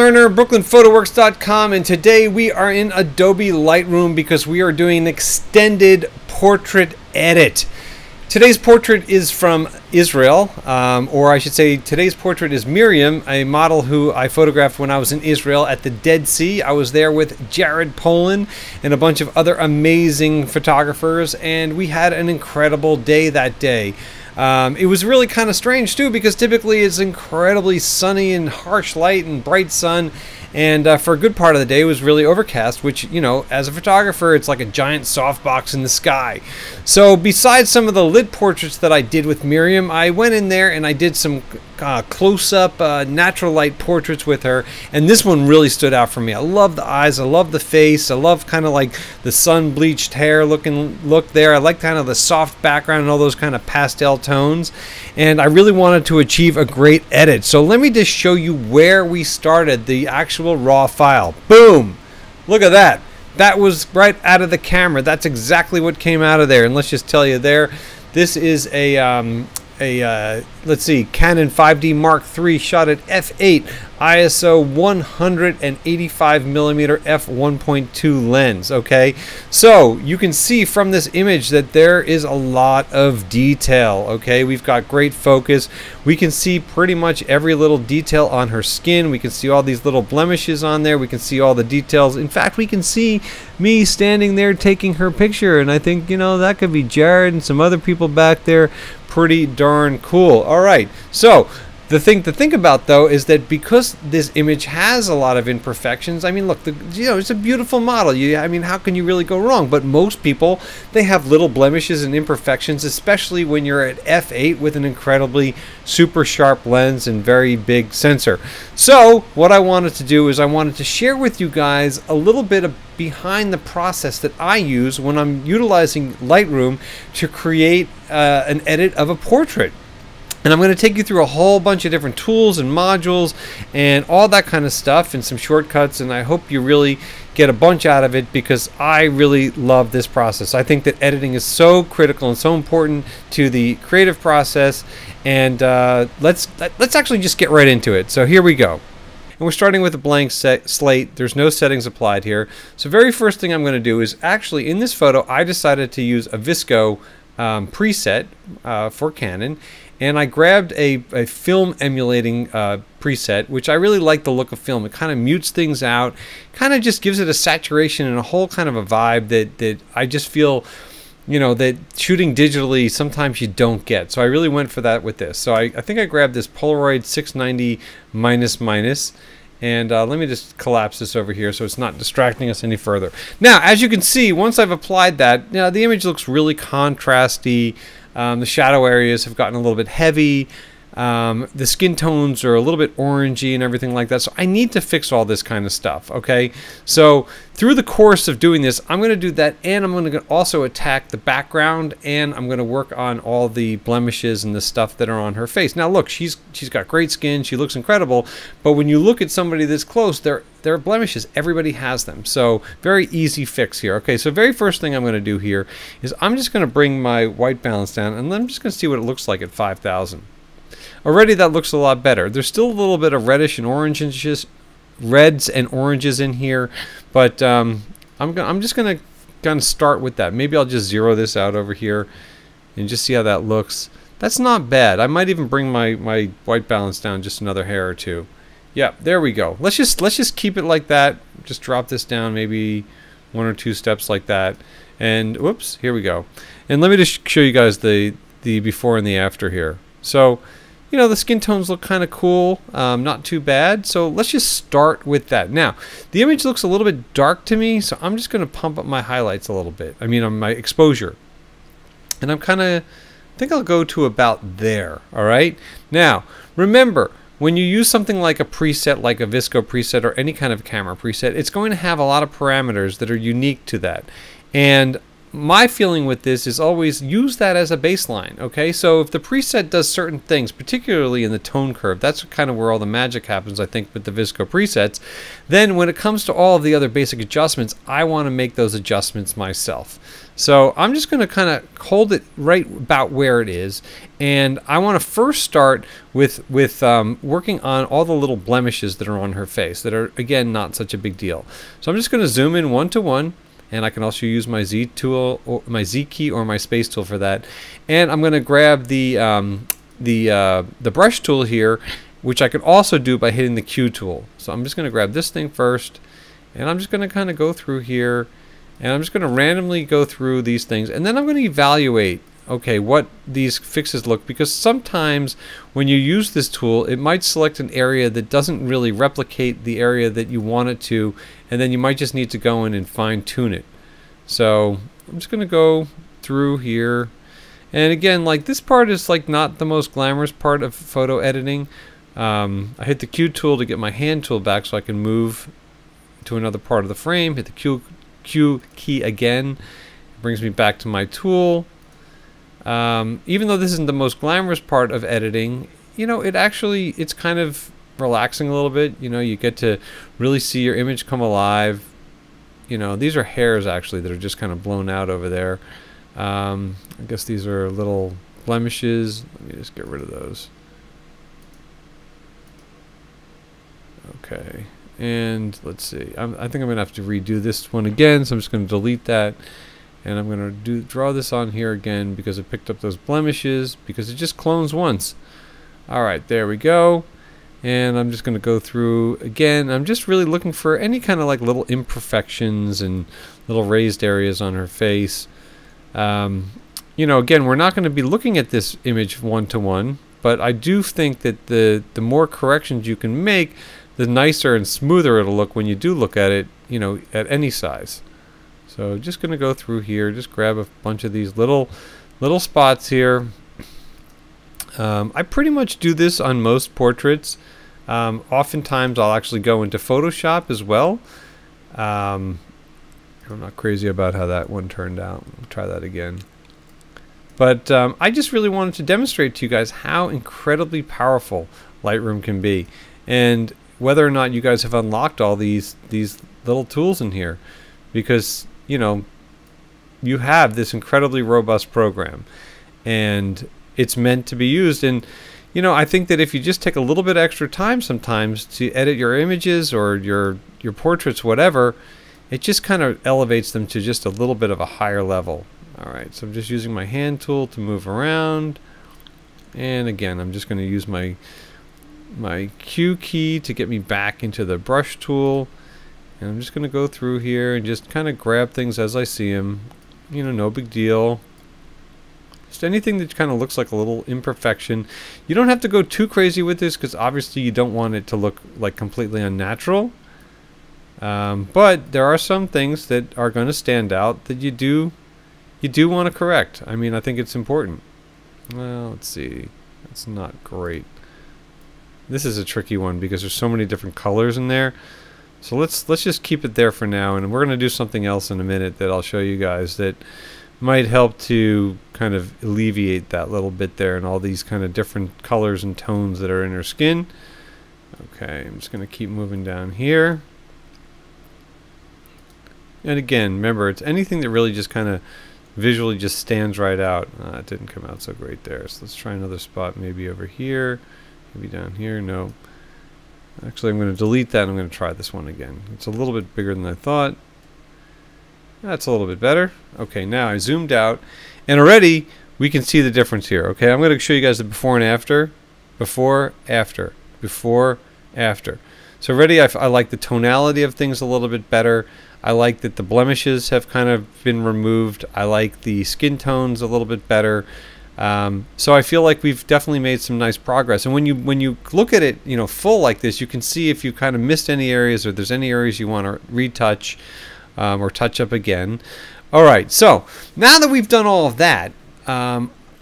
Lerner, brooklynphotoworks.com, and today we are in Adobe Lightroom because we are doing an extended portrait edit. Today's portrait is from Israel, or I should say today's portrait is Miriam, a model who I photographed when I was in Israel at the Dead Sea. I was there with Jared Polin and a bunch of other amazing photographers, and we had an incredible day that day. It was really kind of strange too, because typically it's incredibly sunny and harsh light and bright sun, and for a good part of the day it was really overcast, which, you know, as a photographer, it's like a giant softbox in the sky. So besides some of the lit portraits that I did with Miriam, I went in there and I did some close-up natural light portraits with her, and this one really stood out for me. I love the eyes, I love the face, I love kind of like the sun-bleached hair look there. I like kind of the soft background and all those kind of pastel tones, and I really wanted to achieve a great edit. So let me just show you where we started the actual raw file. Boom! Look at that. That was right out of the camera. That's exactly what came out of there. And let's just tell you there, this is a let's see, Canon 5D Mark III shot at f8 ISO 185mm f1.2 lens. Okay, so you can see from this image that there is a lot of detail. Okay, we've got great focus. We can see pretty much every little detail on her skin. We can see all these little blemishes on there. We can see all the details. In fact, we can see me standing there taking her picture, and I think, you know, that could be Jared and some other people back there. Pretty darn cool. All right, so the thing to think about though is that because this image has a lot of imperfections, I mean, look, you know, it's a beautiful model. I mean, how can you really go wrong? But most people, they have little blemishes and imperfections, especially when you're at f8 with an incredibly super sharp lens and very big sensor. So what I wanted to do is I wanted to share with you guys a little bit of behind the process that I use when I'm utilizing Lightroom to create an edit of a portrait. And I'm going to take you through a whole bunch of different tools and modules and all that kind of stuff and some shortcuts, and I hope you really get a bunch out of it because I really love this process. I think that editing is so critical and so important to the creative process, and let's actually just get right into it. So here we go. And we're starting with a blank slate. There's no settings applied here. So very first thing I'm going to do is actually in this photo I decided to use a Visco preset for Canon, and I grabbed a film emulating preset, which I really like the look of film. It kind of mutes things out, kind of just gives it a saturation and a whole kind of a vibe that I just feel, you know, that shooting digitally sometimes you don't get. So I really went for that with this. So I think I grabbed this Polaroid 690 minus, and let me just collapse this over here so it's not distracting us any further. Now, as you can see, once I've applied that, you know, the image looks really contrasty. The shadow areas have gotten a little bit heavy. The skin tones are a little bit orangey and everything like that. So I need to fix all this kind of stuff, okay? So through the course of doing this, I'm going to do that, and I'm going to also attack the background, and I'm going to work on all the blemishes and the stuff that are on her face. Now look, she's got great skin. She looks incredible. But when you look at somebody this close, there are blemishes. Everybody has them. So very easy fix here. Okay, so very first thing I'm going to do here is I'm just going to bring my white balance down, and I'm just going to see what it looks like at 5,000. Already that looks a lot better. There's still a little bit of reddish and oranges, reds and oranges in here, but I'm just going to kind of start with that. Maybe I'll just zero this out over here and just see how that looks. That's not bad. I might even bring my white balance down just another hair or two. Yeah, there we go. Let's just keep it like that. Just drop this down maybe 1 or 2 steps like that. And whoops, here we go. And let me just show you guys the before and the after here. So, you know, the skin tones look kind of cool, not too bad. So let's just start with that. Now, the image looks a little bit dark to me, so I'm just going to pump up my highlights a little bit. I mean, on my exposure. And I think I'll go to about there, all right? Now, remember, when you use something like a preset, like a Visco preset or any kind of camera preset, it's going to have a lot of parameters that are unique to that. And my feeling with this is always use that as a baseline, okay? So if the preset does certain things, particularly in the tone curve, that's kind of where all the magic happens, I think, with the VSCO presets, then when it comes to all of the other basic adjustments, I want to make those adjustments myself. So I'm just going to kind of hold it right about where it is, and I want to first start with working on all the little blemishes that are on her face that are, again, not such a big deal. So I'm just going to zoom in 1-to-1, and I can also use my Z tool, or my Z key, or my space tool for that. And I'm going to grab the brush tool here, which I could also do by hitting the Q tool. So I'm just going to grab this thing first, and I'm just going to kind of go through here. And I'm just going to randomly go through these things, and then I'm going to evaluate, okay, what these fixes look, because sometimes when you use this tool, it might select an area that doesn't really replicate the area that you want it to, and then you might just need to go in and fine-tune it. So I'm just going to go through here, and again, like, this part is like not the most glamorous part of photo editing. I hit the Q tool to get my hand tool back so I can move to another part of the frame, hit the Q key again. It brings me back to my tool. Even though this isn't the most glamorous part of editing, you know, it's kind of relaxing a little bit. You know, you get to really see your image come alive. You know, these are hairs actually that are just kind of blown out over there. I guess these are little blemishes. Let me just get rid of those. Okay. And let's see, I think I'm going to have to redo this one again, so I'm just going to delete that, and I'm going to draw this on here again because it picked up those blemishes, because it just clones once. Alright, there we go. And I'm just going to go through again. I'm just really looking for any kind of like little imperfections and little raised areas on her face. You know, again, we're not going to be looking at this image 1-to-1, but I do think that the more corrections you can make, the nicer and smoother it'll look when you do look at it, you know, at any size. So just going to go through here, just grab a bunch of these little spots here. I pretty much do this on most portraits. Oftentimes I'll actually go into Photoshop as well. I'm not crazy about how that one turned out. I'll try that again. But I just really wanted to demonstrate to you guys how incredibly powerful Lightroom can be, and whether or not you guys have unlocked all these little tools in here, because, you know, you have this incredibly robust program, and it's meant to be used. And, you know, I think that if you just take a little bit extra time sometimes to edit your images or your portraits, whatever, it just kind of elevates them to just a little bit of a higher level. Alright, so I'm just using my hand tool to move around, and again, I'm just going to use my Q key to get me back into the brush tool, and I'm just going to go through here and just kind of grab things as I see them. You know, no big deal. Just anything that kind of looks like a little imperfection. You don't have to go too crazy with this, because obviously you don't want it to look like completely unnatural. But there are some things that are going to stand out that you do want to correct. I mean, I think it's important. Well, let's see. That's not great. This is a tricky one because there's so many different colors in there. So let's just keep it there for now, and we're going to do something else in a minute that I'll show you guys that might help to kind of alleviate that little bit there and all these kind of different colors and tones that are in her skin. Okay, I'm just going to keep moving down here. And again, remember, it's anything that really just kind of visually just stands right out. It didn't come out so great there. So let's try another spot, maybe over here. Maybe down here. No. Actually, I'm going to delete that and I'm going to try this one again. It's a little bit bigger than I thought. That's a little bit better. Okay, now I zoomed out, and already we can see the difference here. Okay, I'm going to show you guys the before and after. Before, after. Before, after. So already I like the tonality of things a little bit better. I like that the blemishes have kind of been removed. I like the skin tones a little bit better. So I feel like we've definitely made some nice progress. And when you look at it, you know, full like this, you can see if you kind of missed any areas, or there's any areas you want to retouch or touch up again. All right, so now that we've done all of that,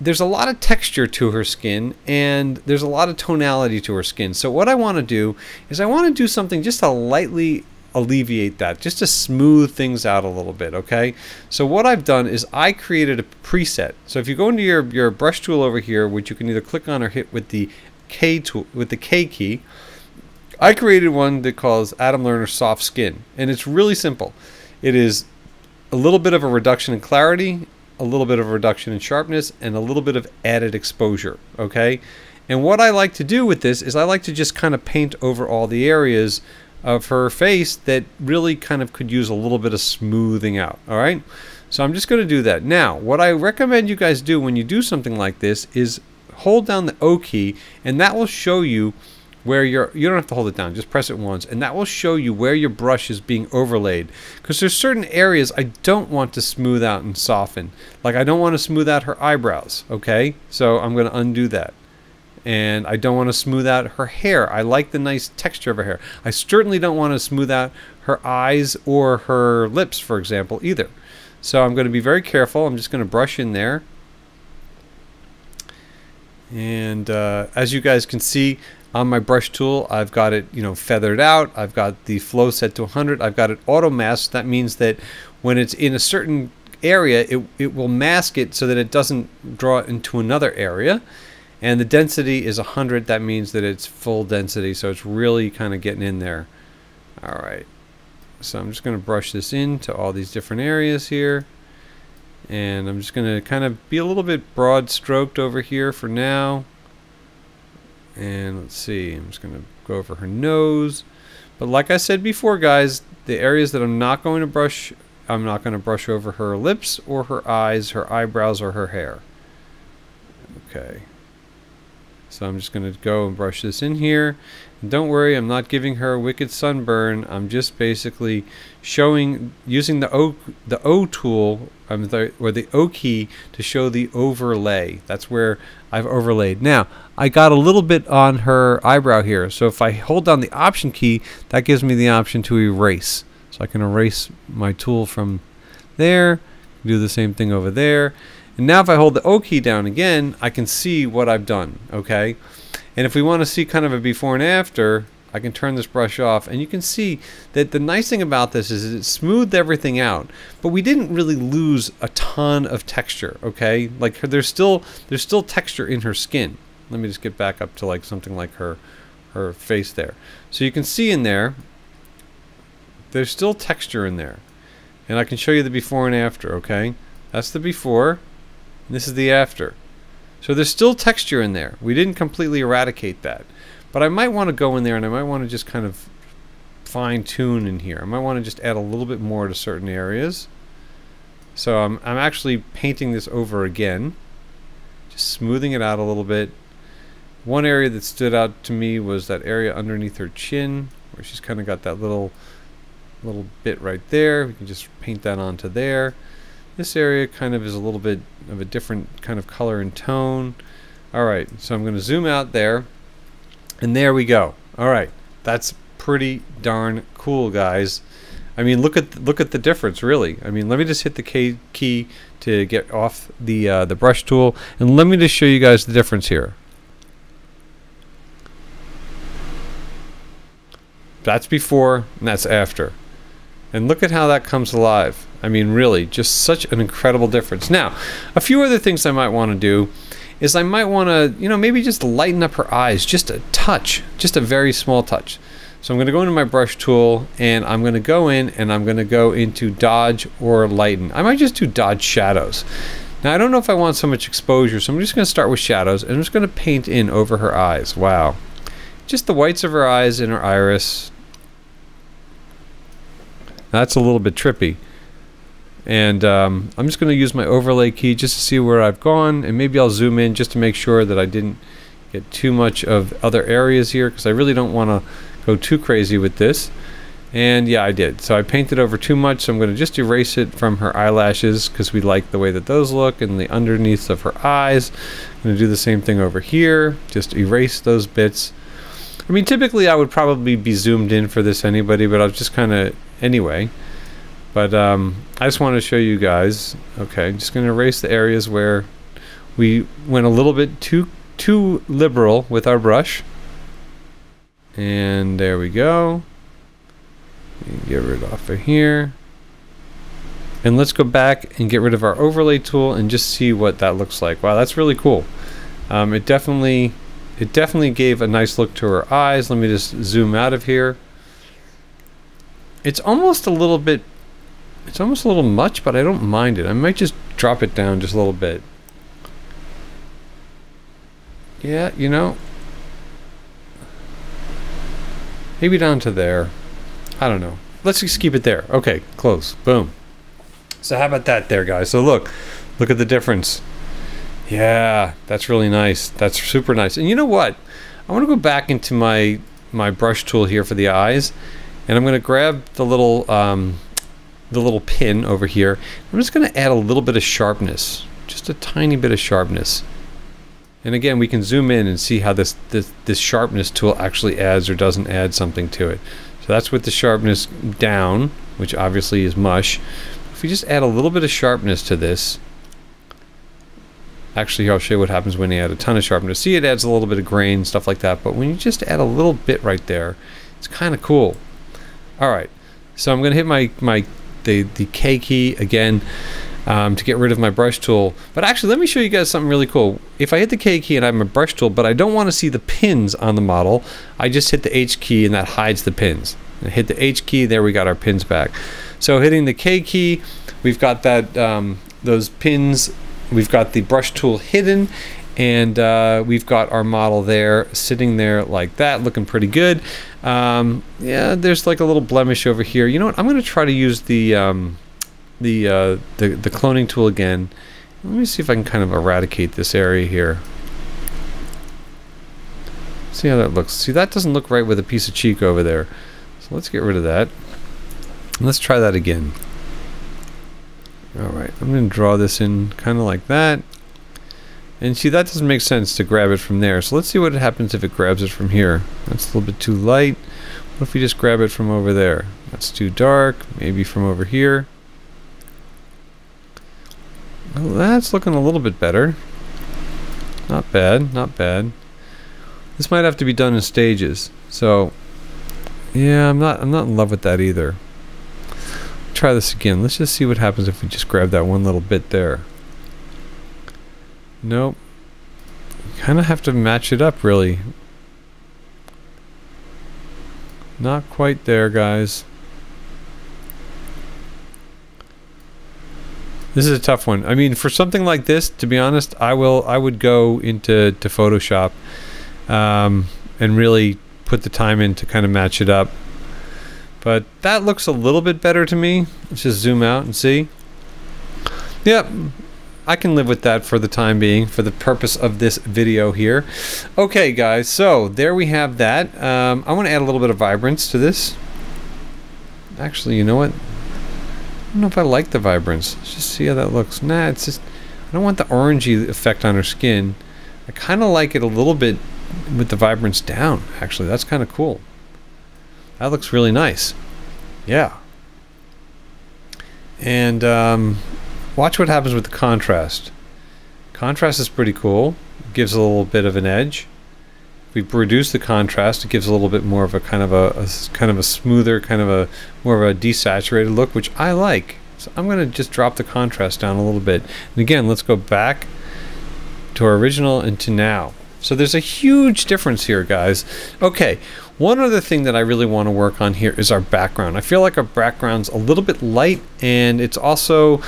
there's a lot of texture to her skin, and there's a lot of tonality to her skin. So what I want to do is I want to do something just to lightly alleviate that, just to smooth things out a little bit, okay? So what I've done is I created a preset. So if you go into your brush tool over here, which you can either click on or hit with the K tool, with the K key, I created one that calls Atom Lerner Soft Skin, and it's really simple. It is a little bit of a reduction in clarity, a little bit of a reduction in sharpness, and a little bit of added exposure, okay? And what I like to do with this is I like to just kind of paint over all the areas of her face that really kind of could use a little bit of smoothing out, all right? So I'm just going to do that. Now, what I recommend you guys do when you do something like this is hold down the O key, and that will show you where you don't have to hold it down, just press it once, and that will show you where your brush is being overlaid, because there's certain areas I don't want to smooth out and soften. Like I don't want to smooth out her eyebrows, okay? So I'm going to undo that. And I don't want to smooth out her hair. I like the nice texture of her hair. I certainly don't want to smooth out her eyes or her lips, for example, either. So I'm going to be very careful. I'm just going to brush in there. And as you guys can see, on my brush tool, I've got it, feathered out. I've got the flow set to 100. I've got it auto masked. That means that when it's in a certain area, it will mask it so that it doesn't draw it into another area. And the density is 100. That means that it's full density, so it's really kind of getting in there. All right. So I'm just going to brush this into all these different areas here. And I'm just going to kind of be a little bit broad stroked over here for now. And let's see, I'm just going to go over her nose. But like I said before, guys, the areas that I'm not going to brush over her lips or her eyes, her eyebrows, or her hair. Okay. So I'm just going to go and brush this in here. And don't worry, I'm not giving her a wicked sunburn. I'm just basically showing, using the O tool, or the O key, to show the overlay. That's where I've overlaid. Now, I got a little bit on her eyebrow here. So if I hold down the Option key, that gives me the option to erase. So I can erase my tool from there, do the same thing over there. And now if I hold the O key down again, I can see what I've done, okay? And if we want to see kind of a before and after, I can turn this brush off, and you can see that the nice thing about this is it smoothed everything out, but we didn't really lose a ton of texture, okay? Like there's still texture in her skin. Let me just get back up to like something like her face there. So you can see in there, there's still texture in there. And I can show you the before and after, okay? That's the before, and this is the after. So there's still texture in there. We didn't completely eradicate that. But I might want to go in there and I might want to just kind of fine tune in here. I might want to just add a little bit more to certain areas. So I'm actually painting this over again. Just smoothing it out a little bit. One area that stood out to me was that area underneath her chin, where she's kind of got that little bit right there. We can just paint that onto there. This area kind of is a little bit of a different kind of color and tone. Alright, so I'm going to zoom out there. And there we go. Alright, that's pretty darn cool, guys. I mean, look at the difference, really. I mean, let me just hit the K key to get off the brush tool, and let me just show you guys the difference here. That's before, and that's after. And look at how that comes alive. I mean, really, just such an incredible difference. Now, a few other things I might want to do is I might want to, maybe just lighten up her eyes just a touch, just a very small touch. So I'm going to go into my brush tool, and I'm going to go in and I'm going to go into dodge or lighten. I might just do dodge shadows. Now I don't know if I want so much exposure, so I'm just going to start with shadows, and I'm just going to paint in over her eyes. Wow. Just the whites of her eyes and her iris. That's a little bit trippy. And I'm just going to use my overlay key just to see where I've gone, and maybe I'll zoom in just to make sure that I didn't get too much of other areas here, because I really don't want to go too crazy with this. And yeah, I did. So I painted over too much, so I'm going to just erase it from her eyelashes, because we like the way that those look, and the underneath of her eyes. I'm going to do the same thing over here, just erase those bits. I mean, typically I would probably be zoomed in for this anybody, but I'll just kind of anyway. But I just want to show you guys. Okay, I'm just going to erase the areas where we went a little bit too liberal with our brush. And there we go. Get rid off of here. And let's go back and get rid of our overlay tool and just see what that looks like. Wow, that's really cool. It definitely gave a nice look to her eyes. Let me just zoom out of here. It's almost a little bit, it's almost a little much, but I don't mind it. I might just drop it down just a little bit. Yeah, you know, maybe down to there. I don't know. Let's just keep it there. Okay, close. Boom. So how about that there, guys? So look at the difference. Yeah, that's really nice. That's super nice. And you know what? I want to go back into my brush tool here for the eyes, and I'm going to grab the little pin over here. I'm just going to add a little bit of sharpness, just a tiny bit of sharpness. And again, we can zoom in and see how this sharpness tool actually adds or doesn't add something to it. So that's with the sharpness down, which obviously is mush. If we just add a little bit of sharpness to this, actually I'll show you what happens when you add a ton of sharpness. See, it adds a little bit of grain, stuff like that, but when you just add a little bit right there, it's kind of cool. Alright, so I'm going to hit the K key again to get rid of my brush tool. But actually, let me show you guys something really cool. If I hit the K key and I have my brush tool, but I don't want to see the pins on the model, I just hit the H key and that hides the pins. I hit the H key, there we got our pins back. So hitting the K key, we've got that those pins, we've got the brush tool hidden, and we've got our model there, sitting there like that, looking pretty good. Yeah, there's like a little blemish over here. You know what? I'm going to try to use the cloning tool again. Let me see if I can kind of eradicate this area here. See how that looks. See, that doesn't look right with a piece of cheek over there. So let's get rid of that. Let's try that again. Alright, I'm going to draw this in kind of like that. And see, that doesn't make sense to grab it from there. So let's see what happens if it grabs it from here. That's a little bit too light. What if we just grab it from over there? That's too dark. Maybe from over here. Well, that's looking a little bit better. Not bad, not bad. This might have to be done in stages. So, yeah, I'm not in love with that either. Try this again. Let's just see what happens if we just grab that one little bit there. Nope. You kind of have to match it up, really. Not quite there, guys. This is a tough one. I mean, for something like this, to be honest, I would go into Photoshop and really put the time in to kind of match it up. But that looks a little bit better to me. Let's just zoom out and see. Yep, I can live with that for the time being, for the purpose of this video here. Okay, guys, so there we have that. I want to add a little bit of vibrance to this. Actually, you know what? I don't know if I like the vibrance. Let's just see how that looks. Nah, it's just, I don't want the orangey effect on her skin. I kind of like it a little bit with the vibrance down, actually. That's kind of cool. That looks really nice. Yeah. And watch what happens with the contrast. Contrast is pretty cool. It gives a little bit of an edge. If we reduce the contrast, it gives a little bit more of a kind of a smoother, kind of a more of a desaturated look, which I like. So I'm going to just drop the contrast down a little bit. And again, let's go back to our original and to now. So there's a huge difference here, guys. Okay, one other thing that I really want to work on here is our background. I feel like our background's a little bit light, and it's also,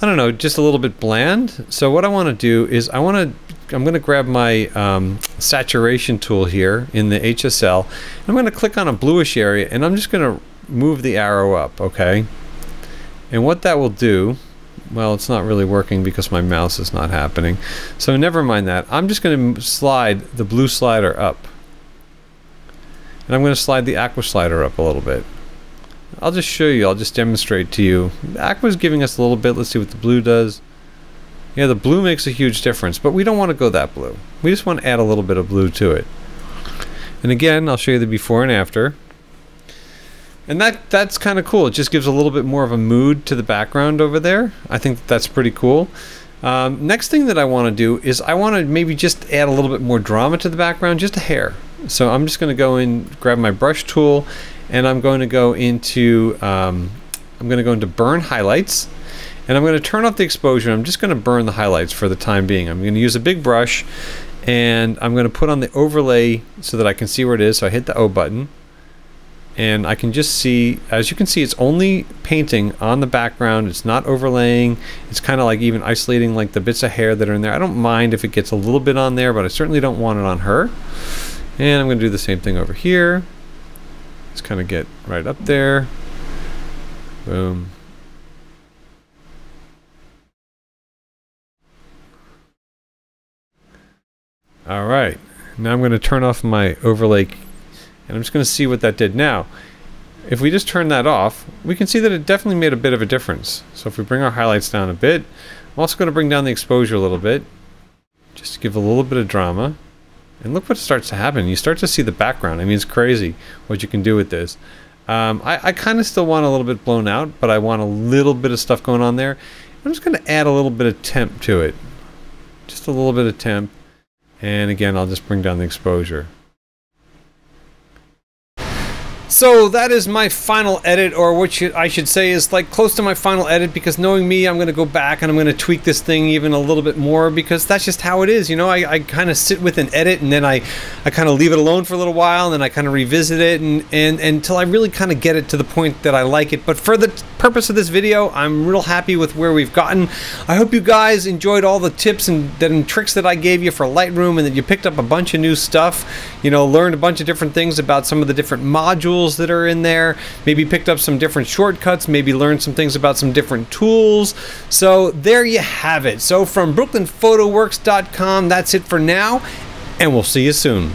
I don't know, just a little bit bland. So what I want to do is I'm going to grab my saturation tool here in the HSL. I'm going to click on a bluish area, and I'm just going to move the arrow up, okay? And what that will do, well, it's not really working because my mouse is not happening. So never mind that. I'm just going to slide the blue slider up. And I'm going to slide the aqua slider up a little bit. I'll just show you. I'll just demonstrate to you. The aqua is giving us a little bit. Let's see what the blue does. Yeah, the blue makes a huge difference, but we don't want to go that blue. We just want to add a little bit of blue to it. And again, I'll show you the before and after. And that's kind of cool. It just gives a little bit more of a mood to the background over there. I think that's pretty cool. Next thing that I want to do is I want to maybe just add a little bit more drama to the background, just a hair. So I'm just going to go in, grab my brush tool, and I'm going to go into burn highlights, and I'm going to turn off the exposure. I'm just going to burn the highlights for the time being. I'm going to use a big brush, and I'm going to put on the overlay so that I can see where it is. So I hit the O button, and I can just see, as you can see, it's only painting on the background. It's not overlaying. It's kind of like even isolating like the bits of hair that are in there. I don't mind if it gets a little bit on there, but I certainly don't want it on her. And I'm going to do the same thing over here. Just kind of get right up there. Boom. All right, now I'm going to turn off my overlay, and I'm just going to see what that did. Now, if we just turn that off, we can see that it definitely made a bit of a difference. So if we bring our highlights down a bit, I'm also going to bring down the exposure a little bit, just to give a little bit of drama. And look what starts to happen. You start to see the background. I mean, it's crazy what you can do with this. I kind of still want a little bit blown out, but I want a little bit of stuff going on there. I'm just going to add a little bit of temp to it. Just a little bit of temp. And again, I'll just bring down the exposure. So that is my final edit, or what I should say is like close to my final edit, because knowing me, I'm going to go back and I'm going to tweak this thing even a little bit more, because that's just how it is. You know, I kind of sit with an edit, and then I kind of leave it alone for a little while, and then I kind of revisit it and until I really kind of get it to the point that I like it. But for the purpose of this video, I'm real happy with where we've gotten. I hope you guys enjoyed all the tips and tricks that I gave you for Lightroom, and that you picked up a bunch of new stuff, you know, learned a bunch of different things about some of the different modules that are in there, maybe picked up some different shortcuts, maybe learned some things about some different tools. So there you have it. So from brooklynphotoworks.com, that's it for now, and we'll see you soon.